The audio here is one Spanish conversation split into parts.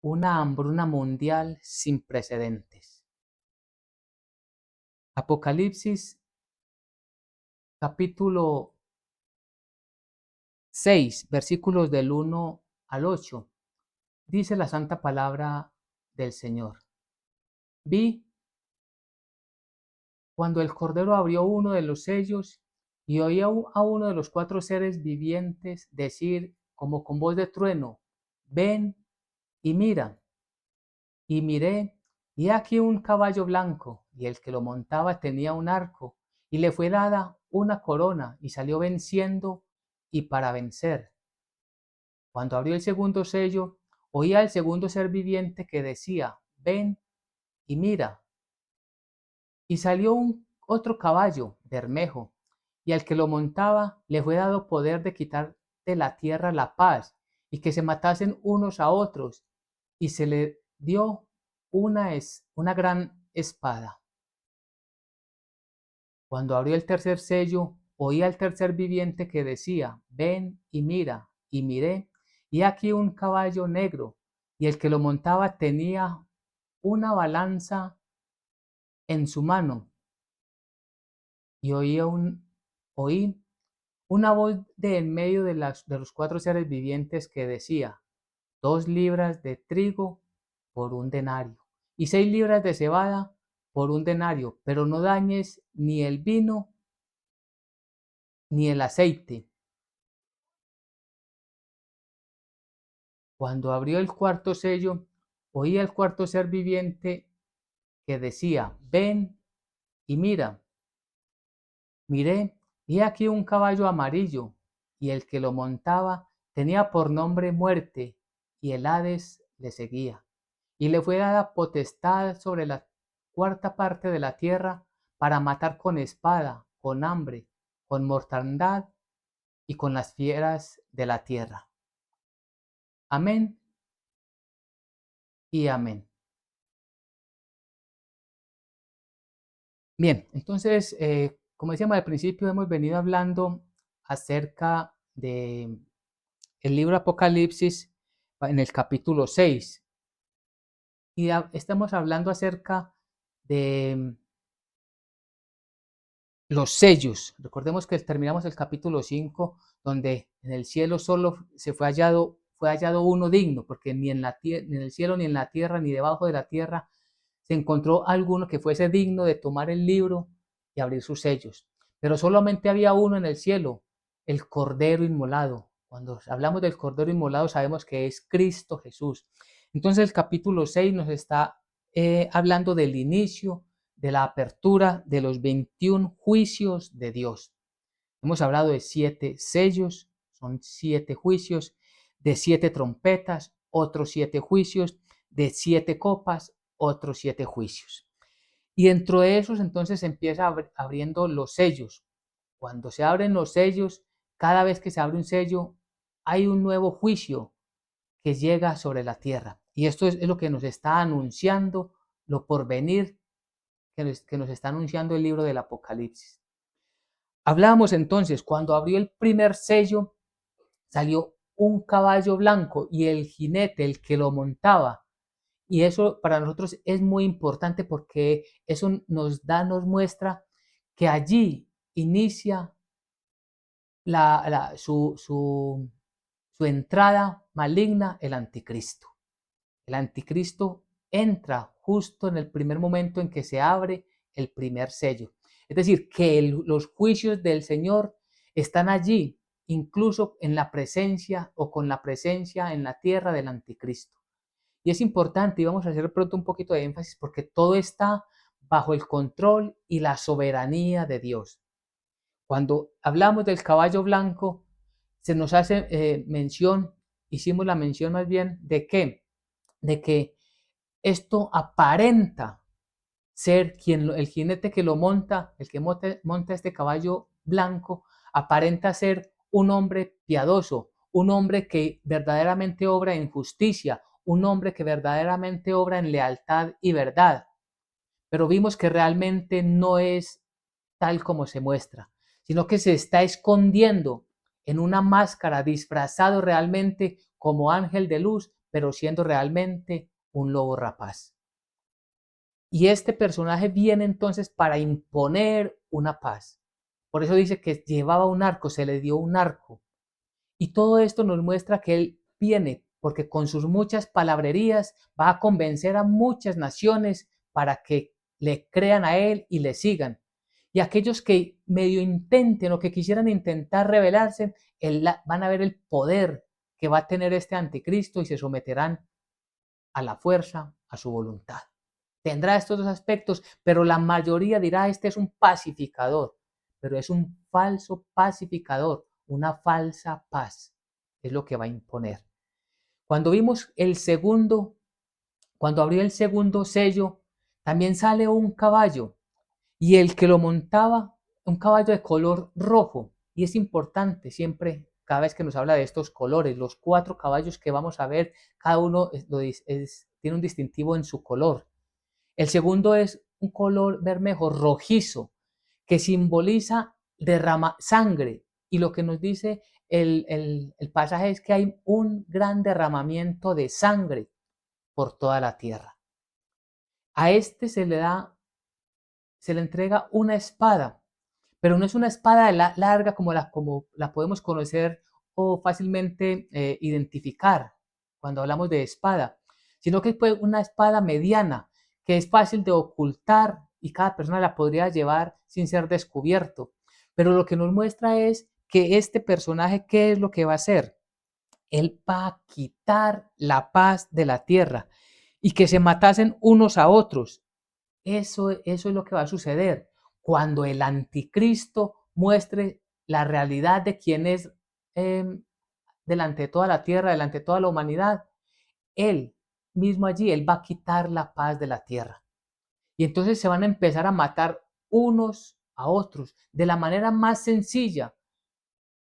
una hambruna mundial sin precedentes. Apocalipsis capítulo 6, versículos del 1 al 8. Dice la santa palabra del Señor. Vi cuando el Cordero abrió uno de los sellos y oí a uno de los cuatro seres vivientes decir como con voz de trueno: ven y mira. Y miré, y aquí un caballo blanco, y el que lo montaba tenía un arco, y le fue dada una corona, y salió venciendo y para vencer. Cuando abrió el segundo sello, oía al segundo ser viviente que decía: ven y mira. Y salió otro caballo, Bermejo, y al que lo montaba le fue dado poder de quitar de la tierra la paz, y que se matasen unos a otros, y se le dio una gran espada. Cuando abrió el tercer sello, oí al tercer viviente que decía: ven y mira. Y miré, y aquí un caballo negro, y el que lo montaba tenía una balanza en su mano, y oí una voz de en medio de los cuatro seres vivientes que decía: 2 libras de trigo por un denario, y 6 libras de cebada por un denario, pero no dañes ni el vino ni el aceite. Cuando abrió el cuarto sello, oí al cuarto ser viviente que decía: ven y mira. Miré, y aquí un caballo amarillo, y el que lo montaba tenía por nombre Muerte, y el Hades le seguía. Y le fue dada potestad sobre la cuarta parte de la tierra para matar con espada, con hambre, con mortandad y con las fieras de la tierra. Amén y amén. Bien, entonces, como decíamos al principio, hemos venido hablando acerca de el libro Apocalipsis en el capítulo 6 y estamos hablando acerca de los sellos. Recordemos que terminamos el capítulo 5 donde en el cielo solo fue hallado uno digno, porque ni en el cielo, ni en la tierra, ni debajo de la tierra se encontró alguno que fuese digno de tomar el libro y abrir sus sellos. Pero solamente había uno en el cielo, el Cordero Inmolado. Cuando hablamos del Cordero Inmolado sabemos que es Cristo Jesús. Entonces el capítulo 6 nos está hablando del inicio, de la apertura de los 21 juicios de Dios. Hemos hablado de 7 sellos, son 7 juicios, de 7 trompetas, otros 7 juicios, de 7 copas, otros 7 juicios. Y dentro de esos entonces se empieza abriendo los sellos. Cuando se abren los sellos, cada vez que se abre un sello, hay un nuevo juicio que llega sobre la tierra. Y esto es lo que nos está anunciando lo porvenir, que nos está anunciando el libro del Apocalipsis. Hablábamos entonces, cuando abrió el primer sello, salió un caballo blanco y el jinete, el que lo montaba. Y eso para nosotros es muy importante porque eso nos muestra que allí inicia su entrada maligna, el anticristo. El anticristo entra justo en el primer momento en que se abre el primer sello. Es decir, que los juicios del Señor están allí, incluso en la presencia o con la presencia en la tierra del anticristo. Y es importante, y vamos a hacer pronto un poquito de énfasis, porque todo está bajo el control y la soberanía de Dios. Cuando hablamos del caballo blanco, se nos hace hicimos la mención más bien de qué, de que esto aparenta ser el jinete que lo monta, el que monta este caballo blanco, aparenta ser un hombre piadoso, un hombre que verdaderamente obra en justicia, un hombre que verdaderamente obra en lealtad y verdad. Pero vimos que realmente no es tal como se muestra, sino que se está escondiendo en una máscara, disfrazado realmente como ángel de luz, pero siendo realmente un lobo rapaz. Y este personaje viene entonces para imponer una paz. Por eso dice que llevaba un arco, se le dio un arco. Y todo esto nos muestra que él viene porque con sus muchas palabrerías va a convencer a muchas naciones para que le crean a él y le sigan. Y aquellos que medio intenten o que quisieran intentar rebelarse, van a ver el poder que va a tener este anticristo y se someterán a la fuerza, a su voluntad. Tendrá estos dos aspectos, pero la mayoría dirá, este es un pacificador, pero es un falso pacificador, una falsa paz, es lo que va a imponer. Cuando vimos el segundo, cuando abrió el segundo sello, también sale un caballo, y el que lo montaba, un caballo de color rojo, y es importante siempre, cada vez que nos habla de estos colores, los 4 caballos que vamos a ver, cada uno tiene un distintivo en su color. El segundo es un color bermejo rojizo que simboliza sangre. Y lo que nos dice el pasaje es que hay un gran derramamiento de sangre por toda la tierra. A este se le entrega una espada, pero no es una espada larga como la podemos conocer o fácilmente identificar cuando hablamos de espada, sino que es una espada mediana que es fácil de ocultar y cada persona la podría llevar sin ser descubierto. Pero lo que nos muestra es que este personaje, ¿qué es lo que va a hacer? Él va a quitar la paz de la tierra y que se matasen unos a otros. Eso es lo que va a suceder cuando el anticristo muestre la realidad de quién es delante de toda la tierra, delante de toda la humanidad. Él mismo allí, él va a quitar la paz de la tierra. Y entonces se van a empezar a matar unos a otros de la manera más sencilla.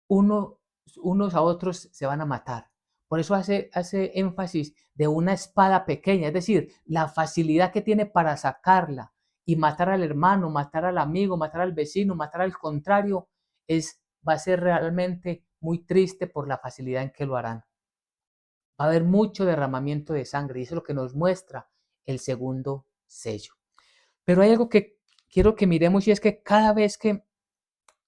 Unos a otros se van a matar. Por eso hace énfasis de una espada pequeña, es decir, la facilidad que tiene para sacarla y matar al hermano, matar al amigo, matar al vecino, matar al contrario, va a ser realmente muy triste por la facilidad en que lo harán. Va a haber mucho derramamiento de sangre y eso es lo que nos muestra el segundo sello. Pero hay algo que quiero que miremos y es que cada vez que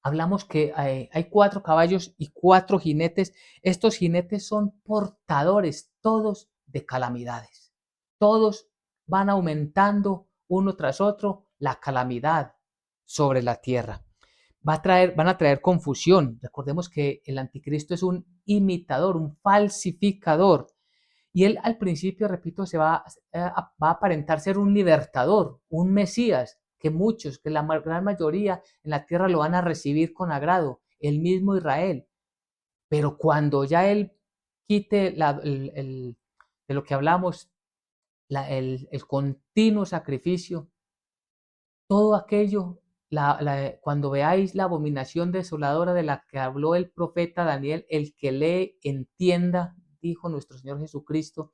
hablamos que hay 4 caballos y 4 jinetes. Estos jinetes son portadores todos de calamidades. Todos van aumentando uno tras otro la calamidad sobre la tierra. Van a traer confusión. Recordemos que el anticristo es un imitador, un falsificador. Y él al principio, repito, va a aparentar ser un libertador, un Mesías, que muchos, que la gran mayoría en la tierra lo van a recibir con agrado, el mismo Israel. Pero cuando ya él quite de lo que hablamos, el continuo sacrificio, todo aquello, cuando veáis la abominación desoladora de la que habló el profeta Daniel, el que lee, entienda, dijo nuestro Señor Jesucristo.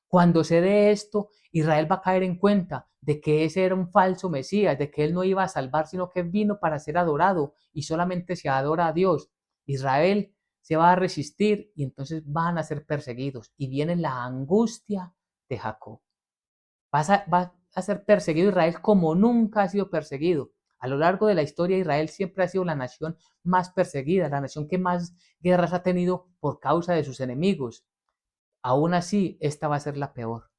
Cuando se dé esto, Israel va a caer en cuenta de que ese era un falso Mesías, de que él no iba a salvar, sino que vino para ser adorado y solamente se adora a Dios. Israel se va a resistir y entonces van a ser perseguidos y viene la angustia de Jacob. Va a ser perseguido Israel como nunca ha sido perseguido. A lo largo de la historia, Israel siempre ha sido la nación más perseguida, la nación que más guerras ha tenido por causa de sus enemigos. Aún así, esta va a ser la peor.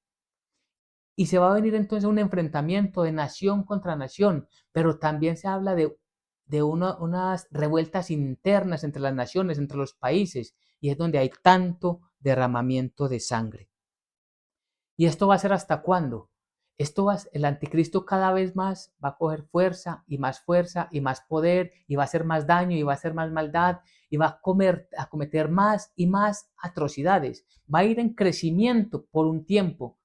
Y se va a venir entonces un enfrentamiento de nación contra nación, pero también se habla de unas revueltas internas entre las naciones, entre los países, y es donde hay tanto derramamiento de sangre. ¿Y esto va a ser hasta cuándo? El anticristo cada vez más va a coger fuerza y más poder, y va a hacer más daño y va a hacer más maldad, y va a cometer más y más atrocidades. Va a ir en crecimiento por un tiempo.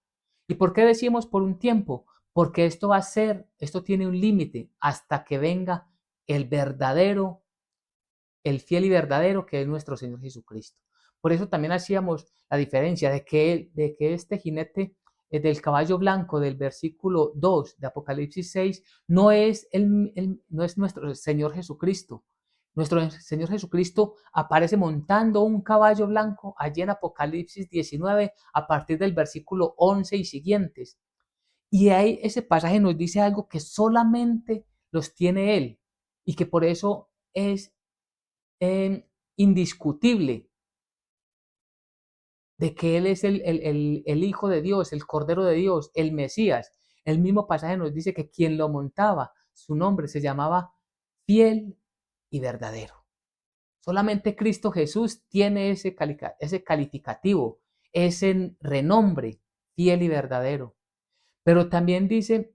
¿Y por qué decimos por un tiempo? Porque esto tiene un límite hasta que venga el verdadero, el fiel y verdadero, que es nuestro Señor Jesucristo. Por eso también hacíamos la diferencia de que este jinete del caballo blanco del versículo 2 de Apocalipsis 6 no es nuestro Señor Jesucristo. Nuestro Señor Jesucristo aparece montando un caballo blanco allí en Apocalipsis 19 a partir del versículo 11 y siguientes. Y ahí ese pasaje nos dice algo que solamente los tiene Él y que por eso es indiscutible de que Él es el Hijo de Dios, el Cordero de Dios, el Mesías. El mismo pasaje nos dice que quien lo montaba, su nombre se llamaba Fiel y Verdadero. Solamente Cristo Jesús tiene ese calificativo, ese renombre, fiel y verdadero. Pero también dice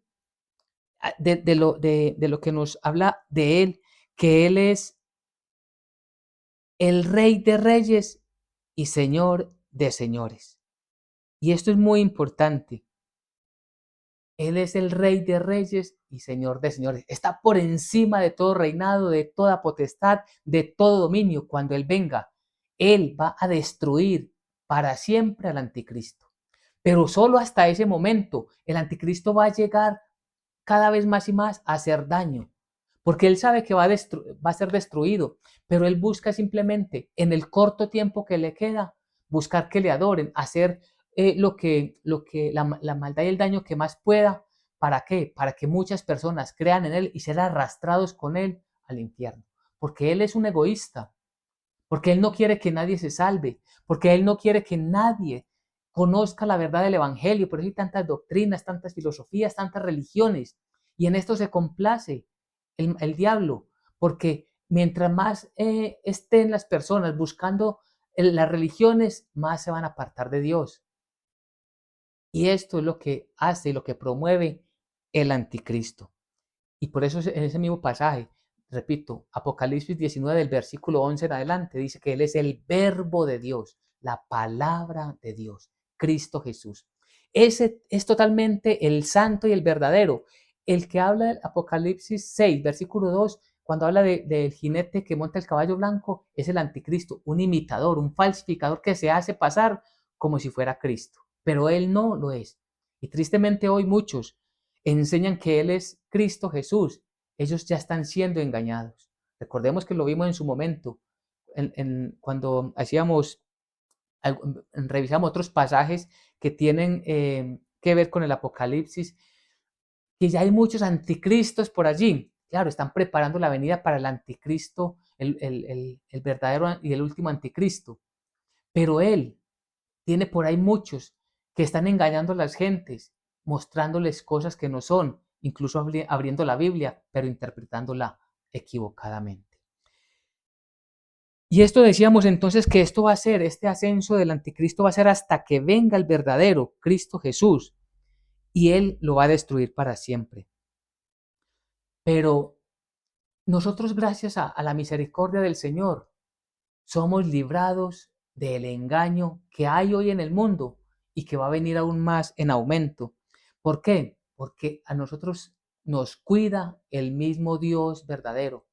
de lo que nos habla de Él, que Él es el Rey de Reyes y Señor de Señores. Y esto es muy importante. Él es el Rey de Reyes y Señor de Señores. Está por encima de todo reinado, de toda potestad, de todo dominio. Cuando Él venga, Él va a destruir para siempre al anticristo. Pero solo hasta ese momento el anticristo va a llegar cada vez más y más a hacer daño. Porque Él sabe que va a ser destruido. Pero Él busca simplemente en el corto tiempo que le queda, buscar que le adoren, hacer la maldad y el daño que más pueda. ¿Para qué? Para que muchas personas crean en Él y ser arrastrados con Él al infierno. Porque Él es un egoísta, porque Él no quiere que nadie se salve, porque Él no quiere que nadie conozca la verdad del Evangelio. Por eso hay tantas doctrinas, tantas filosofías, tantas religiones. Y en esto se complace el diablo, porque mientras más estén las personas buscando las religiones, más se van a apartar de Dios. Y esto es lo que hace y lo que promueve el anticristo. Y por eso en ese mismo pasaje, repito, Apocalipsis 19 del versículo 11 en adelante, dice que Él es el verbo de Dios, la palabra de Dios, Cristo Jesús. Ese es totalmente el santo y el verdadero. El que habla del Apocalipsis 6, versículo 2, cuando habla del jinete que monta el caballo blanco, es el anticristo, un imitador, un falsificador que se hace pasar como si fuera Cristo. Pero Él no lo es. Y tristemente hoy muchos enseñan que Él es Cristo Jesús. Ellos ya están siendo engañados. Recordemos que lo vimos en su momento, cuando revisamos otros pasajes que tienen que ver con el Apocalipsis, que ya hay muchos anticristos por allí. Claro, están preparando la venida para el anticristo, el verdadero y el último anticristo. Pero Él tiene por ahí muchos que están engañando a las gentes, mostrándoles cosas que no son, incluso abriendo la Biblia, pero interpretándola equivocadamente. Y esto decíamos entonces que esto va a ser, este ascenso del anticristo va a ser hasta que venga el verdadero Cristo Jesús y Él lo va a destruir para siempre. Pero nosotros, gracias a la misericordia del Señor, somos librados del engaño que hay hoy en el mundo y que va a venir aún más en aumento. ¿Por qué? Porque a nosotros nos cuida el mismo Dios verdadero.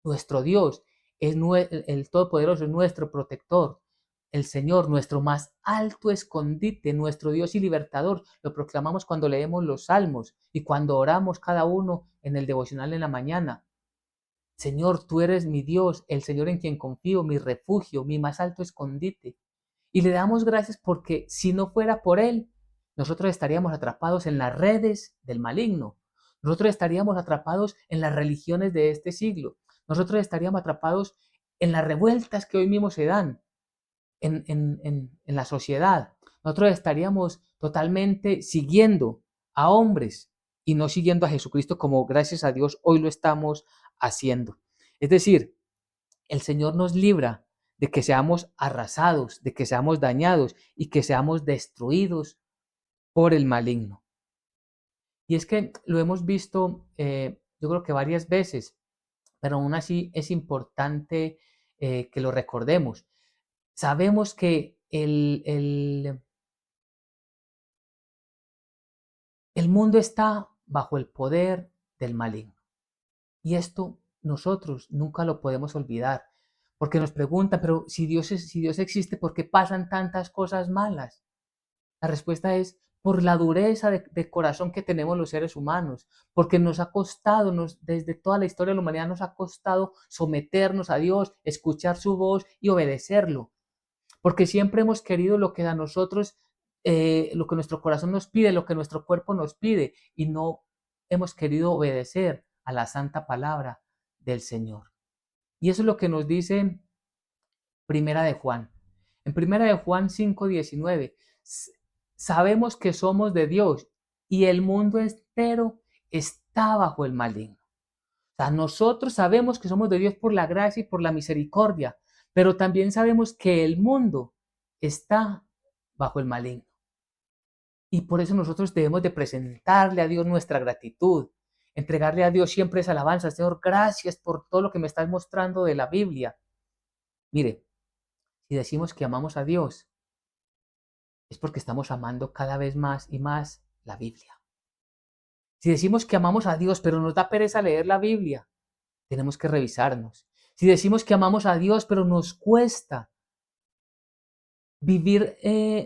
Nuestro Dios es el Todopoderoso, es nuestro protector. El Señor, nuestro más alto escondite, nuestro Dios y libertador. Lo proclamamos cuando leemos los salmos y cuando oramos cada uno en el devocional en la mañana. Señor, tú eres mi Dios, el Señor en quien confío, mi refugio, mi más alto escondite. Y le damos gracias porque si no fuera por Él, nosotros estaríamos atrapados en las redes del maligno. Nosotros estaríamos atrapados en las religiones de este siglo. Nosotros estaríamos atrapados en las revueltas que hoy mismo se dan en la sociedad. Nosotros estaríamos totalmente siguiendo a hombres y no siguiendo a Jesucristo como gracias a Dios hoy lo estamos haciendo. Es decir, el Señor nos libra de que seamos arrasados, de que seamos dañados y que seamos destruidos por el maligno. Y es que lo hemos visto, yo creo que varias veces, pero aún así es importante que lo recordemos. Sabemos que el mundo está bajo el poder del maligno. Y esto nosotros nunca lo podemos olvidar. Porque nos preguntan, pero si Dios existe, ¿por qué pasan tantas cosas malas? La respuesta es por la dureza de corazón que tenemos los seres humanos, porque nos ha costado, desde toda la historia de la humanidad nos ha costado someternos a Dios, escuchar su voz y obedecerlo, porque siempre hemos querido lo que a nosotros, lo que nuestro corazón nos pide, lo que nuestro cuerpo nos pide, y no hemos querido obedecer a la santa palabra del Señor. Y eso es lo que nos dice Primera de Juan. En Primera de Juan 5:19, sabemos que somos de Dios y el mundo entero está bajo el maligno. O sea, nosotros sabemos que somos de Dios por la gracia y por la misericordia, pero también sabemos que el mundo está bajo el maligno. Y por eso nosotros debemos de presentarle a Dios nuestra gratitud, entregarle a Dios siempre esa alabanza. Señor, gracias por todo lo que me estás mostrando de la Biblia. Mire, si decimos que amamos a Dios, es porque estamos amando cada vez más y más la Biblia. Si decimos que amamos a Dios, pero nos da pereza leer la Biblia, tenemos que revisarnos. Si decimos que amamos a Dios, pero nos cuesta vivir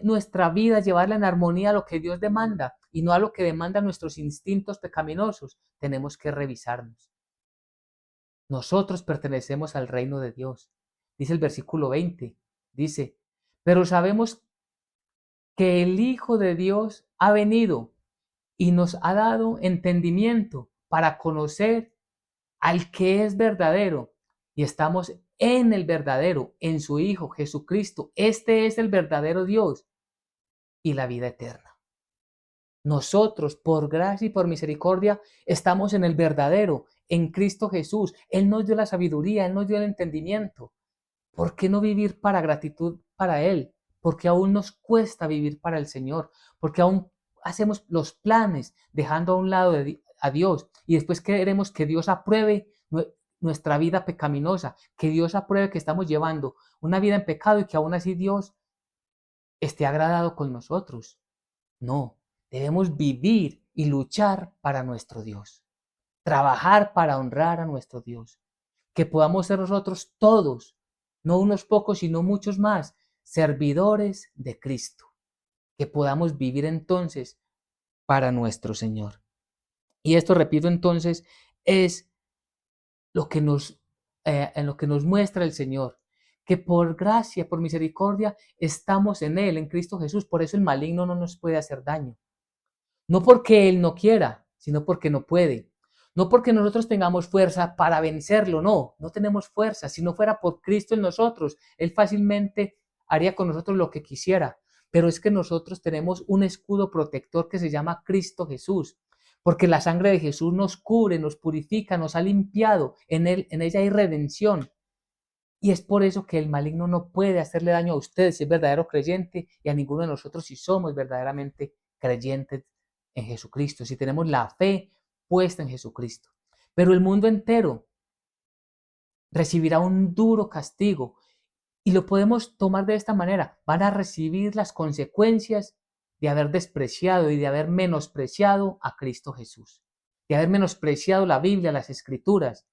nuestra vida, llevarla en armonía a lo que Dios demanda y no a lo que demandan nuestros instintos pecaminosos, tenemos que revisarnos. Nosotros pertenecemos al reino de Dios. Dice el versículo 20, dice, pero sabemos que el Hijo de Dios ha venido y nos ha dado entendimiento para conocer al que es verdadero, y estamos en el verdadero, en su Hijo Jesucristo. Este es el verdadero Dios y la vida eterna. Nosotros, por gracia y por misericordia, estamos en el verdadero, en Cristo Jesús. Él nos dio la sabiduría, Él nos dio el entendimiento. ¿Por qué no vivir para gratitud para Él? Porque aún nos cuesta vivir para el Señor, porque aún hacemos los planes dejando a un lado a Dios y después queremos que Dios apruebe nuestra vida pecaminosa, que Dios apruebe que estamos llevando una vida en pecado y que aún así Dios esté agradado con nosotros. No, debemos vivir y luchar para nuestro Dios, trabajar para honrar a nuestro Dios, que podamos ser nosotros todos, no unos pocos, sino muchos más, servidores de Cristo, que podamos vivir entonces para nuestro Señor. Y esto, repito entonces, es lo que en lo que nos muestra el Señor, que por gracia, por misericordia, estamos en Él, en Cristo Jesús. Por eso el maligno no nos puede hacer daño. No porque Él no quiera, sino porque no puede. No porque nosotros tengamos fuerza para vencerlo, no tenemos fuerza. Si no fuera por Cristo en nosotros, Él fácilmente haría con nosotros lo que quisiera. Pero es que nosotros tenemos un escudo protector que se llama Cristo Jesús, porque la sangre de Jesús nos cubre, nos purifica, nos ha limpiado. En ella hay redención. Y es por eso que el maligno no puede hacerle daño a usted si es verdadero creyente y a ninguno de nosotros si somos verdaderamente creyentes en Jesucristo, si tenemos la fe puesta en Jesucristo. Pero el mundo entero recibirá un duro castigo y lo podemos tomar de esta manera. Van a recibir las consecuencias de haber despreciado y de haber menospreciado a Cristo Jesús, de haber menospreciado la Biblia, las Escrituras.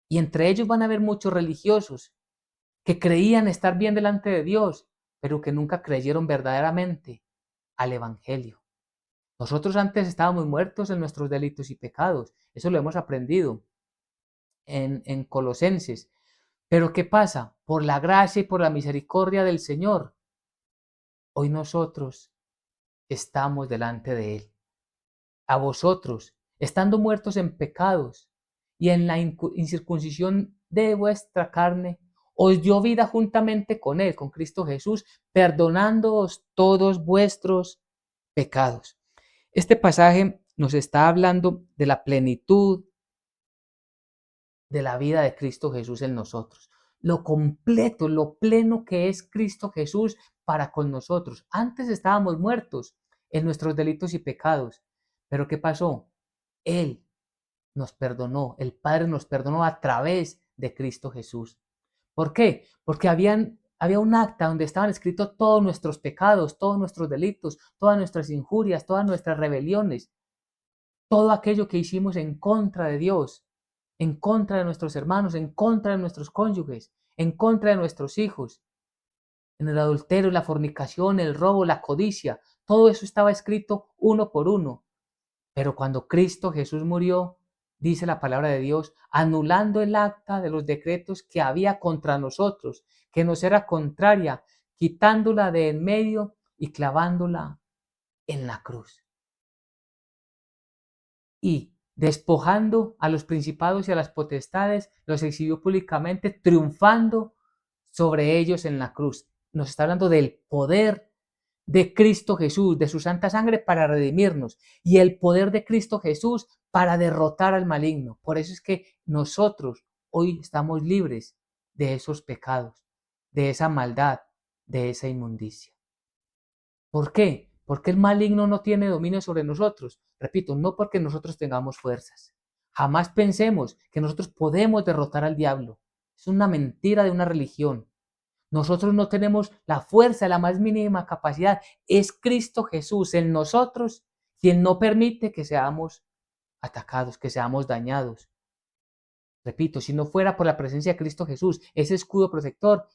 Y entre ellos van a haber muchos religiosos que creían estar bien delante de Dios, pero que nunca creyeron verdaderamente al Evangelio. Nosotros antes estábamos muertos en nuestros delitos y pecados. Eso lo hemos aprendido en Colosenses. Pero ¿qué pasa? Por la gracia y por la misericordia del Señor, hoy nosotros estamos delante de Él. A vosotros, estando muertos en pecados y en la incircuncisión de vuestra carne, os dio vida juntamente con Él, con Cristo Jesús, perdonándoos todos vuestros pecados. Este pasaje nos está hablando de la plenitud de la vida de Cristo Jesús en nosotros. Lo completo, lo pleno que es Cristo Jesús para con nosotros. Antes estábamos muertos en nuestros delitos y pecados. Pero ¿qué pasó? Él nos perdonó, el Padre nos perdonó a través de Cristo Jesús. ¿Por qué? Porque había un acta donde estaban escritos todos nuestros pecados, todos nuestros delitos, todas nuestras injurias, todas nuestras rebeliones, todo aquello que hicimos en contra de Dios, en contra de nuestros hermanos, en contra de nuestros cónyuges, en contra de nuestros hijos, en el adulterio, la fornicación, el robo, la codicia. Todo eso estaba escrito uno por uno. Pero cuando Cristo Jesús murió, dice la palabra de Dios, anulando el acta de los decretos que había contra nosotros, que nos era contraria, quitándola de en medio y clavándola en la cruz. Y despojando a los principados y a las potestades, los exhibió públicamente, triunfando sobre ellos en la cruz. Nos está hablando del poder de Cristo Jesús, de su santa sangre para redimirnos y el poder de Cristo Jesús para derrotar al maligno. Por eso es que nosotros hoy estamos libres de esos pecados, de esa maldad, de esa inmundicia. ¿Por qué? Porque el maligno no tiene dominio sobre nosotros. Repito, no porque nosotros tengamos fuerzas. Jamás pensemos que nosotros podemos derrotar al diablo. Es una mentira de una religión. Nosotros no tenemos la fuerza, la más mínima capacidad. Es Cristo Jesús en nosotros quien no permite que seamos atacados, que seamos dañados. Repito, si no fuera por la presencia de Cristo Jesús, ese escudo protector,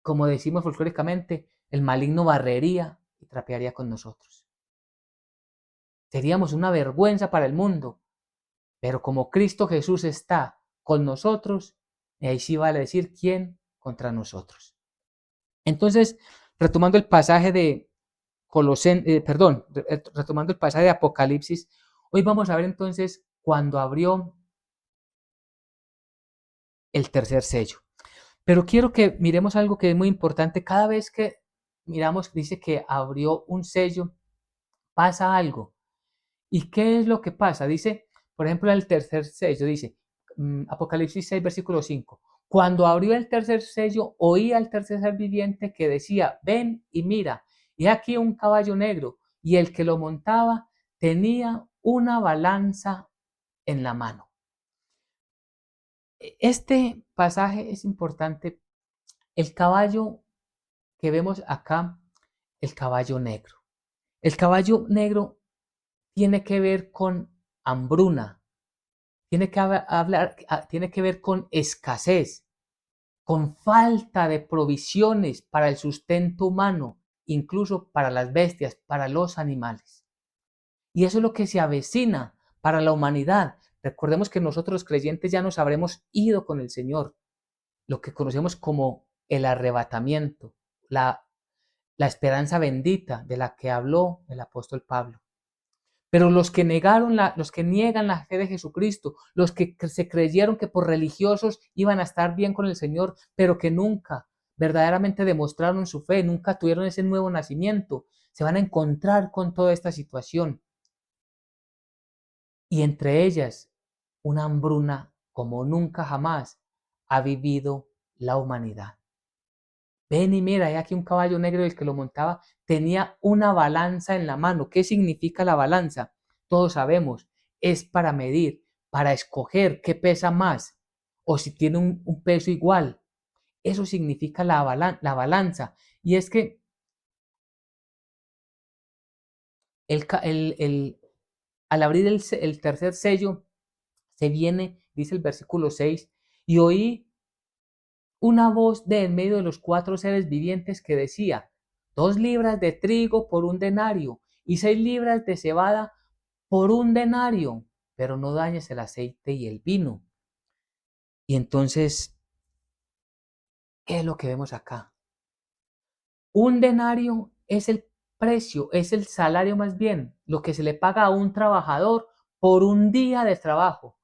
como decimos folclóricamente, el maligno barrería y trapearía con nosotros. Seríamos una vergüenza para el mundo, pero como Cristo Jesús está con nosotros, y ahí sí vale decir quién contra nosotros. Entonces, retomando el pasaje de retomando el pasaje de Apocalipsis, hoy vamos a ver entonces cuando abrió el tercer sello. Pero quiero que miremos algo que es muy importante. Cada vez que miramos, dice que abrió un sello, pasa algo. ¿Y qué es lo que pasa? Dice, por ejemplo, en el tercer sello, dice, Apocalipsis 6, versículo 5. Cuando abrió el tercer sello, oí al tercer ser viviente que decía, ven y mira, y aquí un caballo negro, y el que lo montaba tenía una balanza en la mano. Este pasaje es importante. El caballo que vemos acá, el caballo negro. El caballo negro tiene que ver con hambruna, tiene que ver con escasez, con falta de provisiones para el sustento humano, incluso para las bestias, para los animales. Y eso es lo que se avecina para la humanidad. Recordemos que nosotros los creyentes ya nos habremos ido con el Señor, lo que conocemos como el arrebatamiento, la esperanza bendita de la que habló el apóstol Pablo. Pero los que los que niegan la fe de Jesucristo, los que se creyeron que por religiosos iban a estar bien con el Señor, pero que nunca verdaderamente demostraron su fe, nunca tuvieron ese nuevo nacimiento, se van a encontrar con toda esta situación. Y entre ellas, una hambruna como nunca jamás ha vivido la humanidad. Ven y mira, hay aquí un caballo negro, el que lo montaba tenía una balanza en la mano. ¿Qué significa la balanza? Todos sabemos, es para medir, para escoger qué pesa más o si tiene un peso igual. Eso significa la balanza. Y es que al abrir el tercer sello, se viene, dice el versículo 6, y oí una voz de en medio de los cuatro seres vivientes que decía, 2 libras de trigo por un denario y 6 libras de cebada por un denario, pero no dañes el aceite y el vino. Y entonces, ¿qué es lo que vemos acá? Un denario es el precio, es el salario más bien, lo que se le paga a un trabajador por un día de trabajo.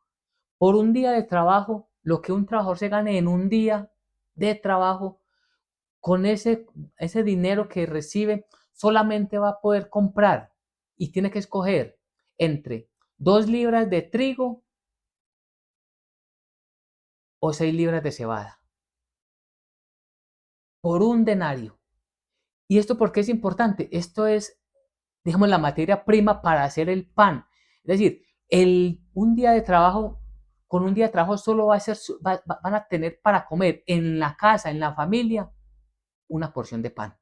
Por un día de trabajo, lo que un trabajador se gane en un día de trabajo, con ese dinero que recibe, solamente va a poder comprar y tiene que escoger entre 2 libras de trigo o 6 libras de cebada por un denario. ¿Y esto por qué es importante? Esto es, digamos, la materia prima para hacer el pan. Es decir, un día de trabajo, con un día de trabajo solo van a tener para comer en la casa, en la familia, una porción de pan.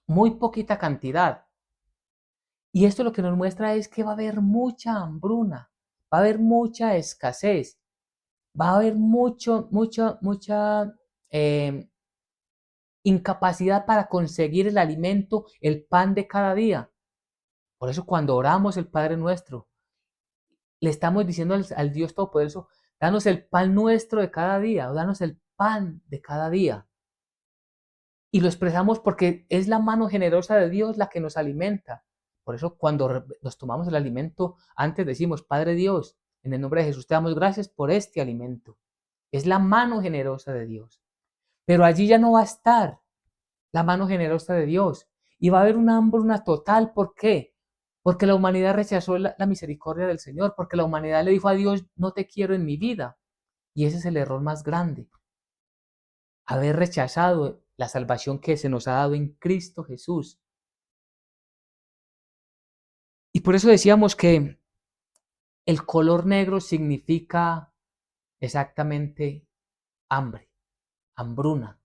Muy poquita cantidad. Y esto lo que nos muestra es que va a haber mucha hambruna, va a haber mucha escasez, va a haber mucha eh, incapacidad para conseguir el alimento, el pan de cada día. Por eso cuando oramos el Padre Nuestro, le estamos diciendo al Dios Todopoderoso, danos el pan nuestro de cada día, o danos el pan de cada día. Y lo expresamos porque es la mano generosa de Dios la que nos alimenta. Por eso cuando nos tomamos el alimento, antes decimos, Padre Dios, en el nombre de Jesús te damos gracias por este alimento. Es la mano generosa de Dios. Pero allí ya no va a estar la mano generosa de Dios. Y va a haber una hambruna total. ¿Por qué? Porque la humanidad rechazó la misericordia del Señor. Porque la humanidad le dijo a Dios, no te quiero en mi vida. Y ese es el error más grande. Haber rechazado la salvación que se nos ha dado en Cristo Jesús. Y por eso decíamos que el color negro significa exactamente hambre, hambruna.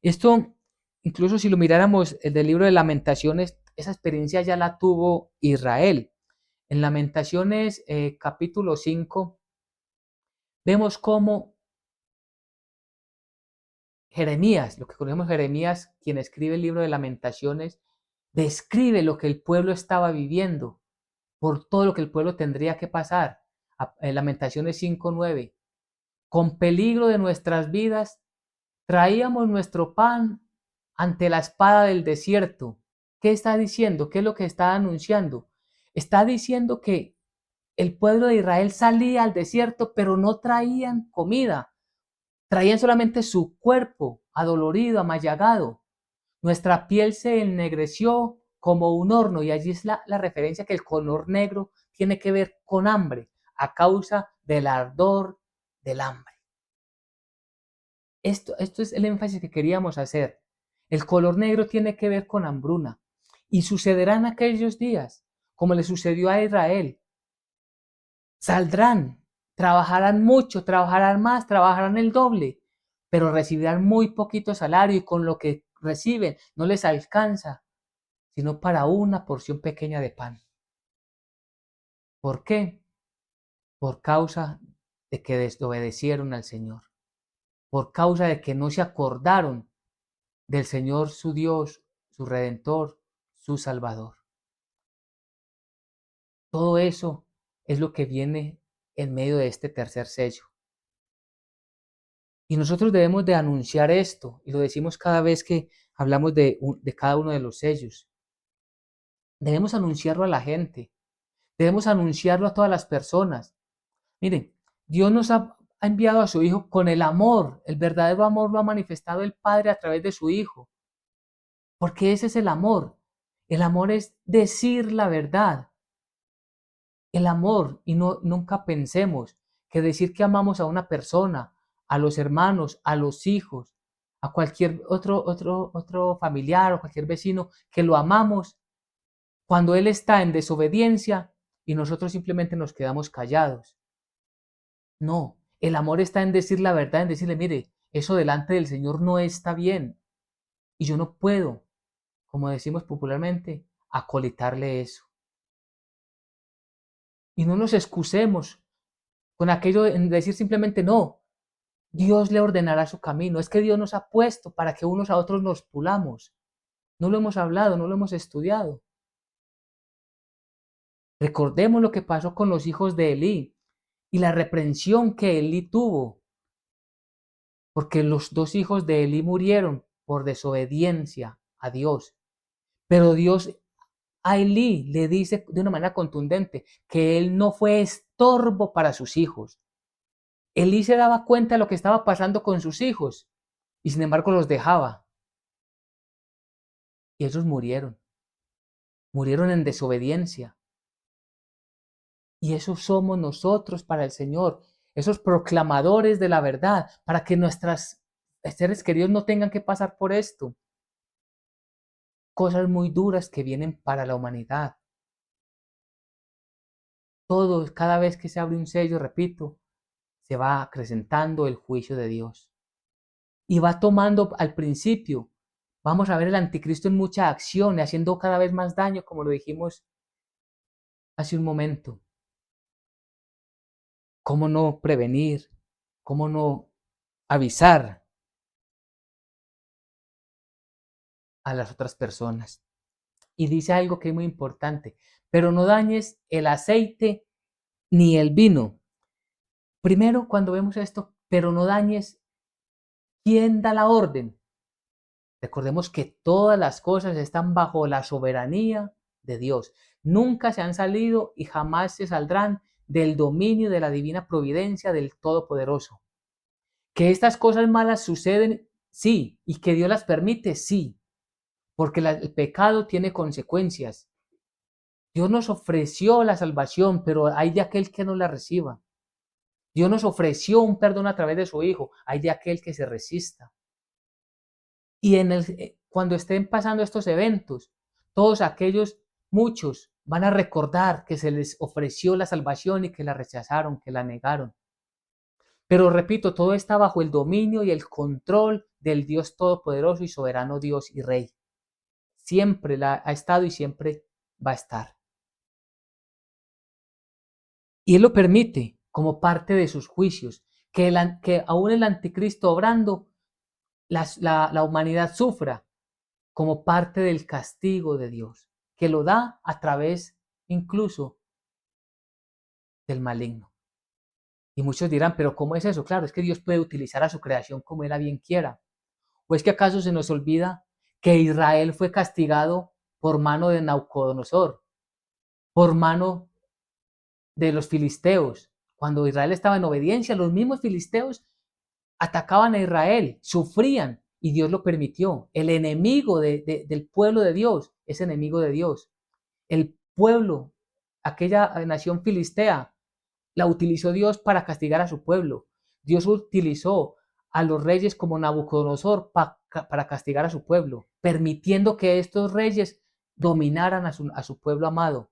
Esto, incluso si lo miráramos el del libro de Lamentaciones, esa experiencia ya la tuvo Israel. En Lamentaciones capítulo 5, vemos cómo Jeremías, lo que conocemos Jeremías, quien escribe el libro de Lamentaciones, describe lo que el pueblo estaba viviendo, por todo lo que el pueblo tendría que pasar. Lamentaciones 5:9. Con peligro de nuestras vidas, traíamos nuestro pan ante la espada del desierto. ¿Qué está diciendo? ¿Qué es lo que está anunciando? Está diciendo que el pueblo de Israel salía al desierto, pero no traían comida. Traían solamente su cuerpo adolorido, amallagado. Nuestra piel se ennegreció como un horno, y allí es la referencia que el color negro tiene que ver con hambre, a causa del ardor del hambre. Esto es el énfasis que queríamos hacer. El color negro tiene que ver con hambruna. Y sucederá en aquellos días, como le sucedió a Israel. Saldrán, trabajarán mucho, trabajarán más, trabajarán el doble, pero recibirán muy poquito salario, y con lo que reciben no les alcanza, sino para una porción pequeña de pan. ¿Por qué? Por causa de que desobedecieron al Señor, por causa de que no se acordaron del Señor su Dios, su Redentor, su Salvador. Todo eso es lo que viene en medio de este tercer sello. Y nosotros debemos de anunciar esto, y lo decimos cada vez que hablamos de cada uno de los sellos. Debemos anunciarlo a la gente, debemos anunciarlo a todas las personas. Miren, Dios nos ha enviado a su Hijo con el amor, el verdadero amor lo ha manifestado el Padre a través de su Hijo, porque ese es el amor. El amor es decir la verdad. El amor, y no, nunca pensemos que decir que amamos a una persona, a los hermanos, a los hijos, a cualquier otro familiar o cualquier vecino, que lo amamos cuando él está en desobediencia y nosotros simplemente nos quedamos callados. No, el amor está en decir la verdad, en decirle, mire, eso delante del Señor no está bien y yo no puedo, como decimos popularmente, acolitarle eso. Y no nos excusemos con aquello de decir simplemente no. Dios le ordenará su camino. Es que Dios nos ha puesto para que unos a otros nos pulamos. No lo hemos hablado, no lo hemos estudiado. Recordemos lo que pasó con los hijos de Elí y la reprensión que Elí tuvo, porque los dos hijos de Elí murieron por desobediencia a Dios. Pero Dios a Elí le dice de una manera contundente que él no fue estorbo para sus hijos. Elí se daba cuenta de lo que estaba pasando con sus hijos y sin embargo los dejaba. Y ellos murieron en desobediencia. Y esos somos nosotros para el Señor, esos proclamadores de la verdad, para que nuestros seres queridos no tengan que pasar por esto. Cosas muy duras que vienen para la humanidad. Todo, cada vez que se abre un sello, repito, se va acrecentando el juicio de Dios. Y va tomando al principio, vamos a ver el anticristo en mucha acción y haciendo cada vez más daño, como lo dijimos hace un momento. ¿Cómo no prevenir? ¿Cómo no avisar? a las otras personas. Y dice algo que es muy importante, pero no dañes el aceite ni el vino. Primero, cuando vemos esto, pero no dañes, ¿quién da la orden? Recordemos que todas las cosas están bajo la soberanía de Dios. Nunca se han salido y jamás se saldrán del dominio de la divina providencia del Todopoderoso. Que estas cosas malas suceden, sí, y que Dios las permite, sí, porque el pecado tiene consecuencias. Dios nos ofreció la salvación, pero hay de aquel que no la reciba. Dios nos ofreció un perdón a través de su Hijo, hay de aquel que se resista. Y cuando estén pasando estos eventos, todos aquellos, muchos, van a recordar que se les ofreció la salvación y que la rechazaron, que la negaron. Pero repito, todo está bajo el dominio y el control del Dios Todopoderoso y soberano Dios y Rey. Siempre ha estado y siempre va a estar. Y Él lo permite como parte de sus juicios, que aún el anticristo obrando, la humanidad sufra como parte del castigo de Dios, que lo da a través incluso del maligno. Y muchos dirán, pero ¿cómo es eso? Claro, es que Dios puede utilizar a su creación como Él a bien quiera. ¿O es que acaso se nos olvida que Israel fue castigado por mano de Nabucodonosor, por mano de los filisteos? Cuando Israel estaba en obediencia, los mismos filisteos atacaban a Israel, sufrían y Dios lo permitió. El enemigo del pueblo de Dios es enemigo de Dios. El pueblo, aquella nación filistea, la utilizó Dios para castigar a su pueblo. Dios utilizó a los reyes como Nabucodonosor para castigar a su pueblo, permitiendo que estos reyes dominaran a su pueblo amado.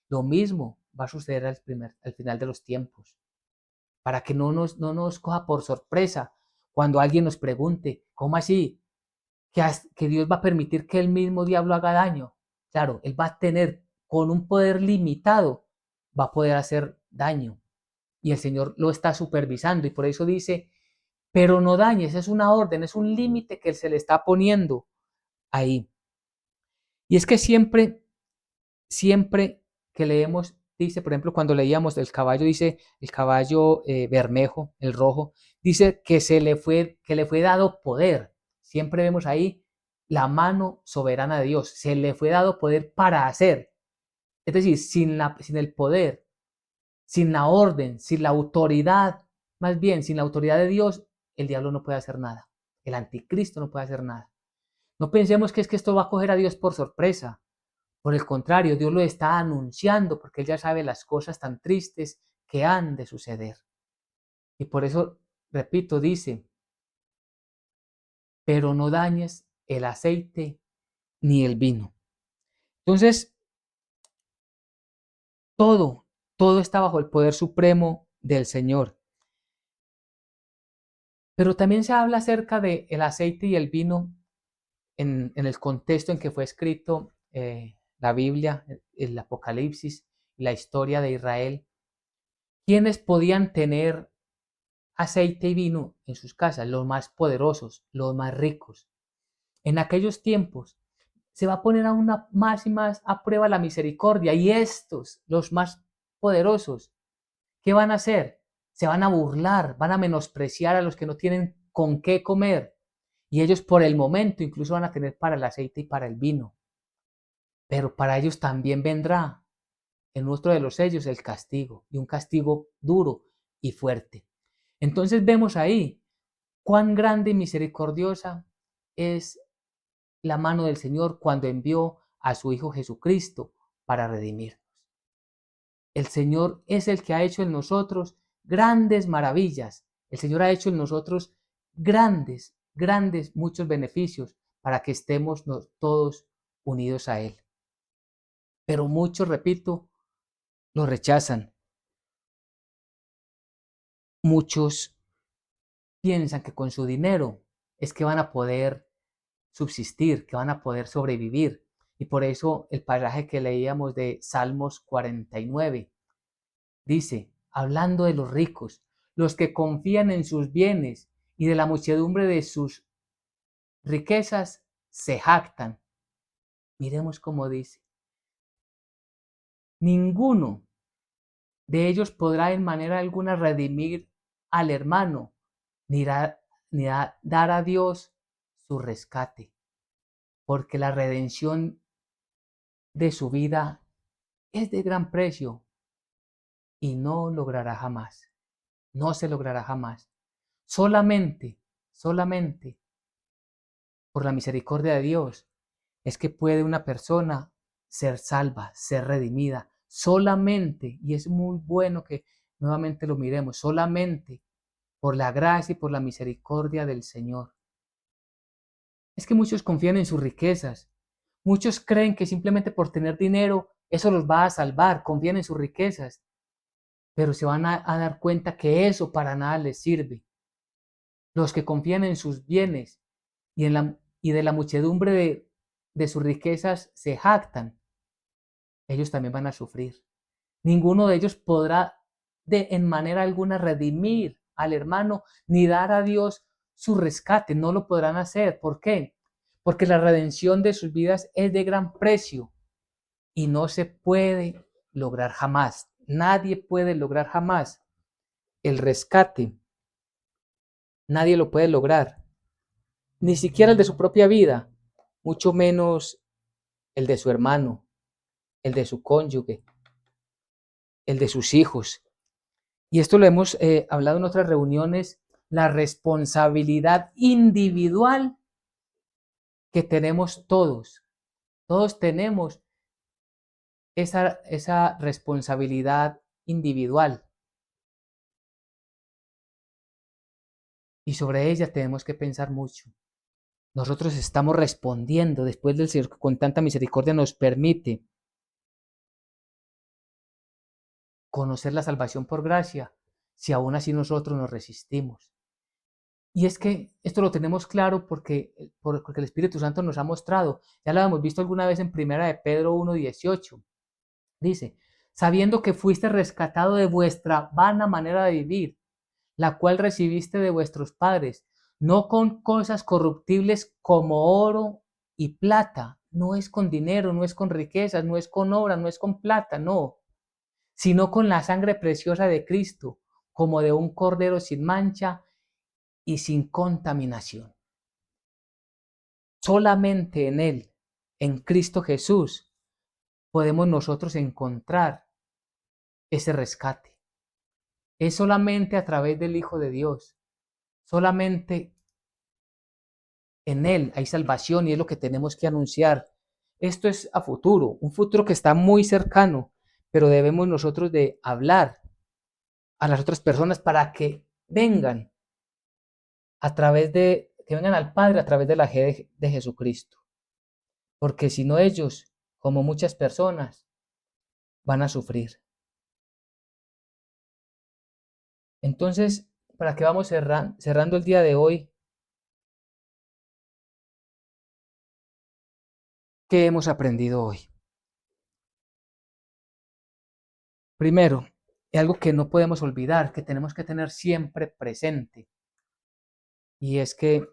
Lo mismo va a suceder al final de los tiempos, para que no nos coja por sorpresa cuando alguien nos pregunte, ¿cómo así? Que Dios va a permitir que el mismo diablo haga daño. Claro, él va a tener, con un poder limitado, va a poder hacer daño. Y el Señor lo está supervisando y por eso dice, pero no dañes, es una orden, es un límite que se le está poniendo ahí. Y es que siempre que leemos, dice, por ejemplo, cuando leíamos el caballo, dice el caballo bermejo, el rojo, dice que que le fue dado poder. Siempre vemos ahí la mano soberana de Dios. Se le fue dado poder para hacer. Es decir, sin el poder, sin la orden, sin la autoridad, más bien, sin la autoridad de Dios, el diablo no puede hacer nada. El anticristo no puede hacer nada. No pensemos que es que esto va a coger a Dios por sorpresa. Por el contrario, Dios lo está anunciando porque Él ya sabe las cosas tan tristes que han de suceder. Y por eso, repito, dice, pero no dañes el aceite ni el vino. Entonces, todo está bajo el poder supremo del Señor. Pero también se habla acerca del aceite y el vino en el contexto en que fue escrito la Biblia, el Apocalipsis, la historia de Israel. ¿Quiénes podían tener aceite y vino en sus casas? Los más poderosos, los más ricos. En aquellos tiempos se va a poner aún más y más a prueba la misericordia y estos, los más poderosos, ¿qué van a hacer? Se van a burlar, van a menospreciar a los que no tienen con qué comer y ellos por el momento incluso van a tener para el aceite y para el vino. Pero para ellos también vendrá en otro de los sellos el castigo y un castigo duro y fuerte. Entonces vemos ahí cuán grande y misericordiosa es la mano del Señor cuando envió a su Hijo Jesucristo para redimirnos. El Señor es el que ha hecho en nosotros grandes maravillas. El Señor ha hecho en nosotros grandes, muchos beneficios para que estemos todos unidos a Él. Pero muchos, repito, lo rechazan. Muchos piensan que con su dinero es que van a poder subsistir, que van a poder sobrevivir. Y por eso el pasaje que leíamos de Salmos 49 dice, hablando de los ricos, los que confían en sus bienes y de la muchedumbre de sus riquezas se jactan. Miremos cómo dice, ninguno de ellos podrá en manera alguna redimir al hermano, ni, dar a Dios su rescate, porque la redención de su vida es de gran precio y no logrará jamás, no se logrará jamás. Solamente por la misericordia de Dios es que puede una persona ser salva, ser redimida. Solamente, y es muy bueno que nuevamente lo miremos, solamente por la gracia y por la misericordia del Señor. Es que muchos confían en sus riquezas. Muchos creen que simplemente por tener dinero eso los va a salvar, confían en sus riquezas, pero se van a dar cuenta que eso para nada les sirve. Los que confían en sus bienes y de la muchedumbre de sus riquezas se jactan, ellos también van a sufrir. Ninguno de ellos podrá en manera alguna redimir al hermano ni dar a Dios su rescate. No lo podrán hacer. ¿Por qué? Porque la redención de sus vidas es de gran precio y no se puede lograr jamás. Nadie puede lograr jamás el rescate. Nadie lo puede lograr. Ni siquiera el de su propia vida, mucho menos el de su hermano, el de su cónyuge, el de sus hijos. Y esto lo hemos hablado en otras reuniones, la responsabilidad individual que tenemos todos. Todos tenemos esa responsabilidad individual y sobre ella tenemos que pensar mucho. Nosotros estamos respondiendo después del Señor que con tanta misericordia nos permite conocer la salvación por gracia, si aún así nosotros nos resistimos. Y es que esto lo tenemos claro porque el Espíritu Santo nos ha mostrado. Ya lo hemos visto alguna vez en Primera de Pedro 1:18. Dice, sabiendo que fuiste rescatado de vuestra vana manera de vivir, la cual recibiste de vuestros padres, no con cosas corruptibles como oro y plata. No es con dinero, no es con riquezas, no es con obra, no es con plata, no, sino con la sangre preciosa de Cristo, como de un cordero sin mancha y sin contaminación. Solamente en Él, en Cristo Jesús, podemos nosotros encontrar ese rescate. Es solamente a través del Hijo de Dios. Solamente en Él hay salvación y es lo que tenemos que anunciar. Esto es a futuro, un futuro que está muy cercano, pero debemos nosotros de hablar a las otras personas para que vengan que vengan al Padre a través de la fe de Jesucristo. Porque si no ellos, como muchas personas, van a sufrir. Entonces, para que vamos cerrando el día de hoy, ¿qué hemos aprendido hoy? Primero, algo que no podemos olvidar, que tenemos que tener siempre presente, y es que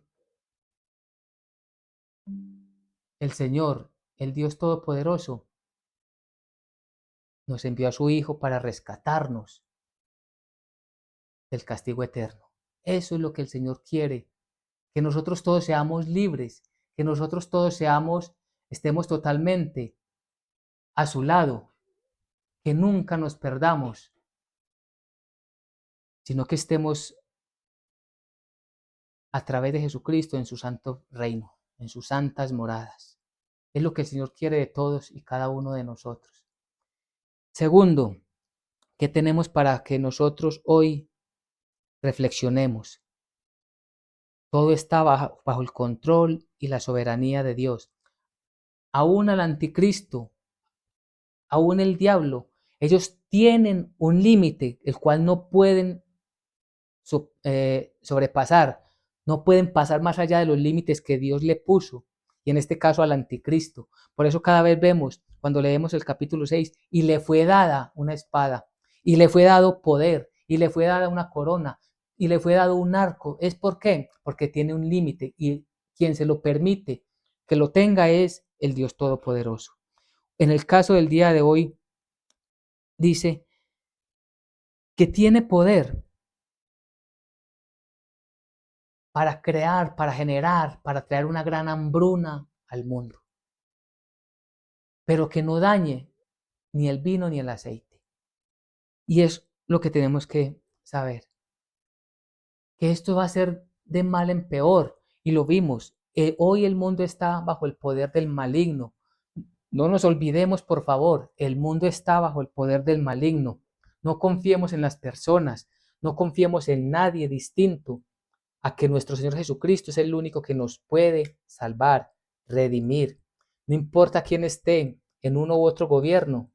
el Señor, el Dios Todopoderoso, nos envió a su Hijo para rescatarnos del castigo eterno. Eso es lo que el Señor quiere, que nosotros todos seamos libres, que nosotros todos estemos totalmente a su lado, que nunca nos perdamos, sino que estemos a través de Jesucristo en su santo reino, en sus santas moradas. Es lo que el Señor quiere de todos y cada uno de nosotros. Segundo, ¿qué tenemos para que nosotros hoy reflexionemos? Todo está bajo el control y la soberanía de Dios. Aún al anticristo, aún el diablo, ellos tienen un límite, el cual no pueden sobrepasar, no pueden pasar más allá de los límites que Dios le puso, y en este caso al anticristo. Por eso cada vez vemos, cuando leemos el capítulo 6, y le fue dada una espada, y le fue dado poder, y le fue dada una corona, y le fue dado un arco. ¿Es por qué? Porque tiene un límite, y quien se lo permite que lo tenga es el Dios Todopoderoso. En el caso del día de hoy, dice que tiene poder para crear, para generar, para traer una gran hambruna al mundo, pero que no dañe ni el vino ni el aceite. Y es lo que tenemos que saber, que esto va a ser de mal en peor, y lo vimos. Hoy el mundo está bajo el poder del maligno. No nos olvidemos, por favor, el mundo está bajo el poder del maligno. No confiemos en las personas, no confiemos en nadie distinto a que nuestro Señor Jesucristo es el único que nos puede salvar, redimir. No importa quién esté en uno u otro gobierno,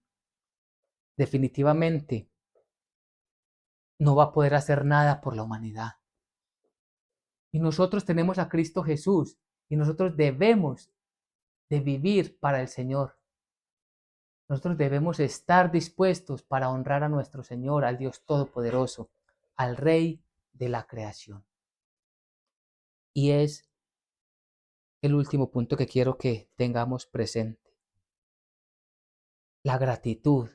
definitivamente no va a poder hacer nada por la humanidad. Y nosotros tenemos a Cristo Jesús y nosotros debemos de vivir para el Señor. Nosotros debemos estar dispuestos para honrar a nuestro Señor, al Dios Todopoderoso, al Rey de la creación. Y es el último punto que quiero que tengamos presente. La gratitud.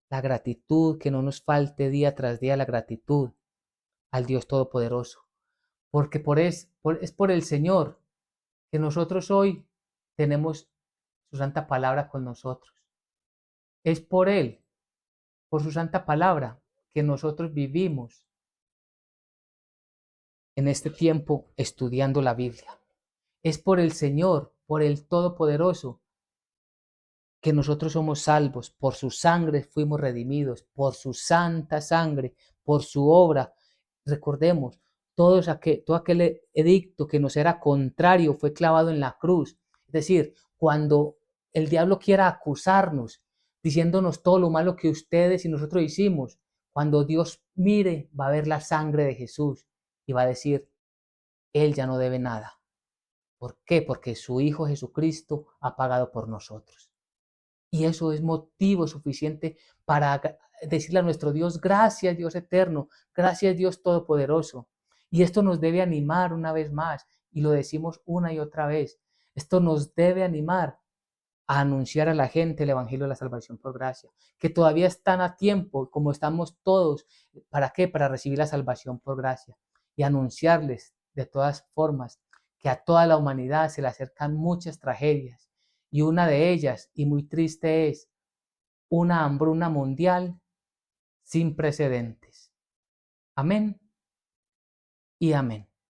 La gratitud, que no nos falte día tras día la gratitud al Dios Todopoderoso. Porque es por el Señor que nosotros hoy tenemos su santa palabra con nosotros. Es por Él, por su santa palabra, que nosotros vivimos en este tiempo estudiando la Biblia. Es por el Señor, por el Todopoderoso, que nosotros somos salvos. Por su sangre fuimos redimidos, por su santa sangre, por su obra. Recordemos, todo aquel edicto que nos era contrario fue clavado en la cruz. Es decir, cuando el diablo quiera acusarnos, diciéndonos todo lo malo que ustedes y nosotros hicimos, cuando Dios mire, va a ver la sangre de Jesús y va a decir, Él ya no debe nada. ¿Por qué? Porque su Hijo Jesucristo ha pagado por nosotros. Y eso es motivo suficiente para decirle a nuestro Dios, gracias Dios eterno, gracias Dios todopoderoso. Y esto nos debe animar una vez más, y lo decimos una y otra vez. Esto nos debe animar a anunciar a la gente el Evangelio de la salvación por gracia, que todavía están a tiempo, como estamos todos. ¿Para qué? Para recibir la salvación por gracia y anunciarles de todas formas que a toda la humanidad se le acercan muchas tragedias, y una de ellas, y muy triste, es una hambruna mundial sin precedentes. Amén y amén.